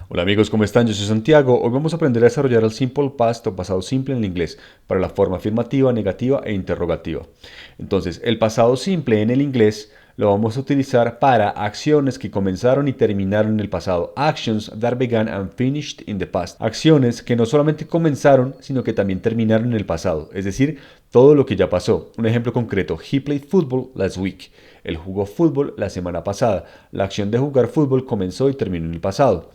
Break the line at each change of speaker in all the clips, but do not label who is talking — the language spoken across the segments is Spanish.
Hola amigos, ¿cómo están? Yo soy Santiago. Hoy vamos a aprender a desarrollar el Simple Past o pasado simple en el inglés para la forma afirmativa, negativa e interrogativa. Entonces, el pasado simple en el inglés lo vamos a utilizar para acciones que comenzaron y terminaron en el pasado. Actions that began and finished in the past. Acciones que no solamente comenzaron, sino que también terminaron en el pasado. Es decir, todo lo que ya pasó. Un ejemplo concreto, he played football last week. Él jugó fútbol la semana pasada. La acción de jugar fútbol comenzó y terminó en el pasado.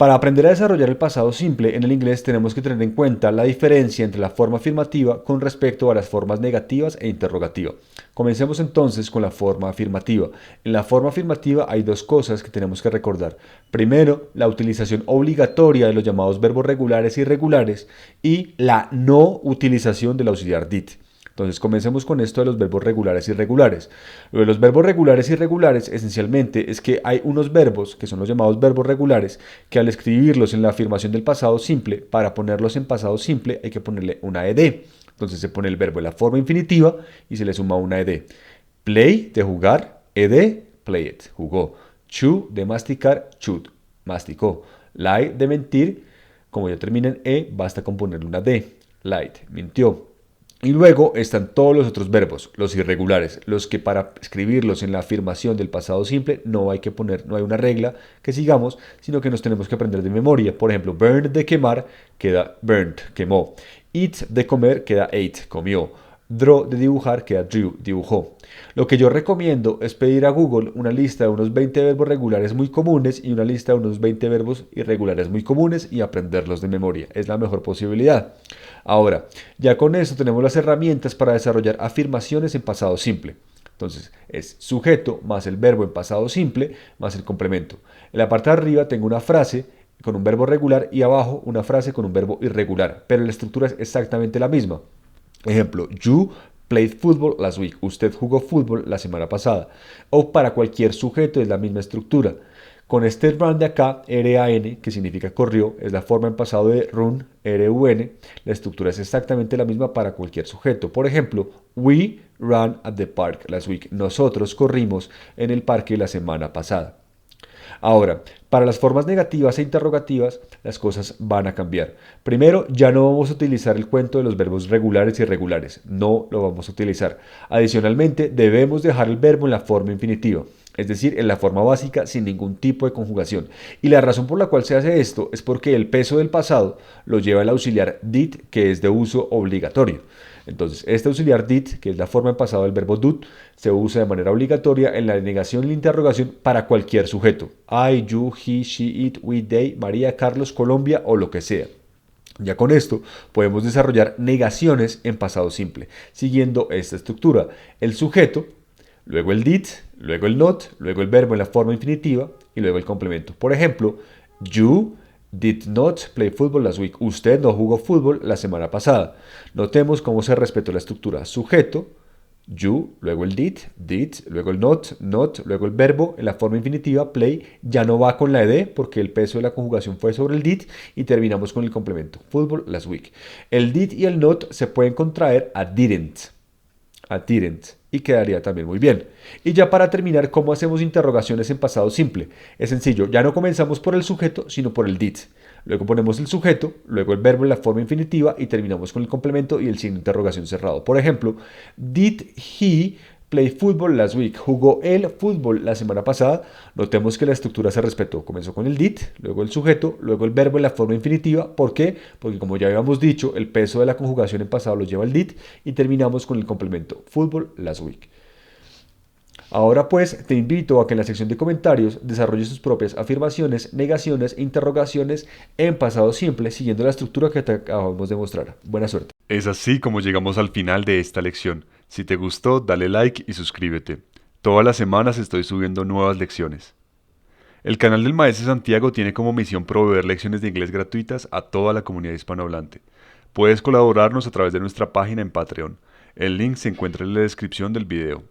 Para aprender a desarrollar el pasado simple en el inglés tenemos que tener en cuenta la diferencia entre la forma afirmativa con respecto a las formas negativas e interrogativa. Comencemos entonces con la forma afirmativa. En la forma afirmativa hay dos cosas que tenemos que recordar. Primero, la utilización obligatoria de los llamados verbos regulares y irregulares y la no utilización del auxiliar did. Entonces comencemos con esto de los verbos regulares y irregulares. Lo de los verbos regulares y irregulares esencialmente es que hay unos verbos, que son los llamados verbos regulares, que al escribirlos en la afirmación del pasado simple, para ponerlos en pasado simple hay que ponerle una ed. Entonces se pone el verbo en la forma infinitiva y se le suma una ed. Play, de jugar, ed, played, jugó. Chew, de masticar, chewed, masticó. Lie, de mentir, como ya termina en e, basta con ponerle una d. Lied, mintió. Y luego están todos los otros verbos, los irregulares, los que para escribirlos en la afirmación del pasado simple no hay que poner, no hay una regla que sigamos, sino que nos tenemos que aprender de memoria. Por ejemplo, burn de quemar queda burned, quemó. Eat de comer queda ate, comió. Draw de dibujar queda drew, dibujó. Lo que yo recomiendo es pedir a Google una lista de unos 20 verbos regulares muy comunes y una lista de unos 20 verbos irregulares muy comunes y aprenderlos de memoria. Es la mejor posibilidad. Ahora, ya con esto tenemos las herramientas para desarrollar afirmaciones en pasado simple. Entonces, es sujeto más el verbo en pasado simple más el complemento. En la parte de arriba tengo una frase con un verbo regular y abajo una frase con un verbo irregular, pero la estructura es exactamente la misma. Ejemplo, you played football last week. Usted jugó fútbol la semana pasada. O para cualquier sujeto es la misma estructura. Con este run de acá, RAN, que significa corrió, es la forma en pasado de run, RUN. La estructura es exactamente la misma para cualquier sujeto. Por ejemplo, we ran at the park last week. Nosotros corrimos en el parque la semana pasada. Ahora, para las formas negativas e interrogativas, las cosas van a cambiar. Primero, ya no vamos a utilizar el cuento de los verbos regulares y irregulares. No lo vamos a utilizar. Adicionalmente, debemos dejar el verbo en la forma infinitiva. Es decir, en la forma básica sin ningún tipo de conjugación. Y la razón por la cual se hace esto es porque el peso del pasado lo lleva el auxiliar did, que es de uso obligatorio. Entonces, este auxiliar did, que es la forma en pasado del verbo do, se usa de manera obligatoria en la negación y la interrogación para cualquier sujeto. I, you, he, she, it, we, they, María, Carlos, Colombia o lo que sea. Ya con esto podemos desarrollar negaciones en pasado simple, siguiendo esta estructura. El sujeto, luego el did, luego el not, luego el verbo en la forma infinitiva y luego el complemento. Por ejemplo, you did not play football last week. Usted no jugó fútbol la semana pasada. Notemos cómo se respetó la estructura. Sujeto, you, luego el did, luego el not, luego el verbo en la forma infinitiva, play, ya no va con la ed porque el peso de la conjugación fue sobre el did y terminamos con el complemento. Football last week. El did y el not se pueden contraer a didn't y quedaría también muy bien. Y ya para terminar, ¿cómo hacemos interrogaciones en pasado simple? Es sencillo, ya no comenzamos por el sujeto, sino por el did. Luego ponemos el sujeto, luego el verbo en la forma infinitiva y terminamos con el complemento y el signo de interrogación cerrado. Por ejemplo, did he play football last week? ¿Jugó el fútbol la semana pasada? Notemos que la estructura se respetó. Comenzó con el did, luego el sujeto, luego el verbo en la forma infinitiva. ¿Por qué? Porque como ya habíamos dicho, el peso de la conjugación en pasado lo lleva el did y terminamos con el complemento. Football last week. Ahora pues te invito a que en la sección de comentarios desarrolles tus propias afirmaciones, negaciones e interrogaciones en pasado simple siguiendo la estructura que te acabamos de mostrar. Buena suerte. Es así como llegamos al final de esta lección. Si te gustó, dale like y suscríbete. Todas las semanas estoy subiendo nuevas lecciones. El canal del Maestro Santiago tiene como misión proveer lecciones de inglés gratuitas a toda la comunidad hispanohablante. Puedes colaborarnos a través de nuestra página en Patreon. El link se encuentra en la descripción del video.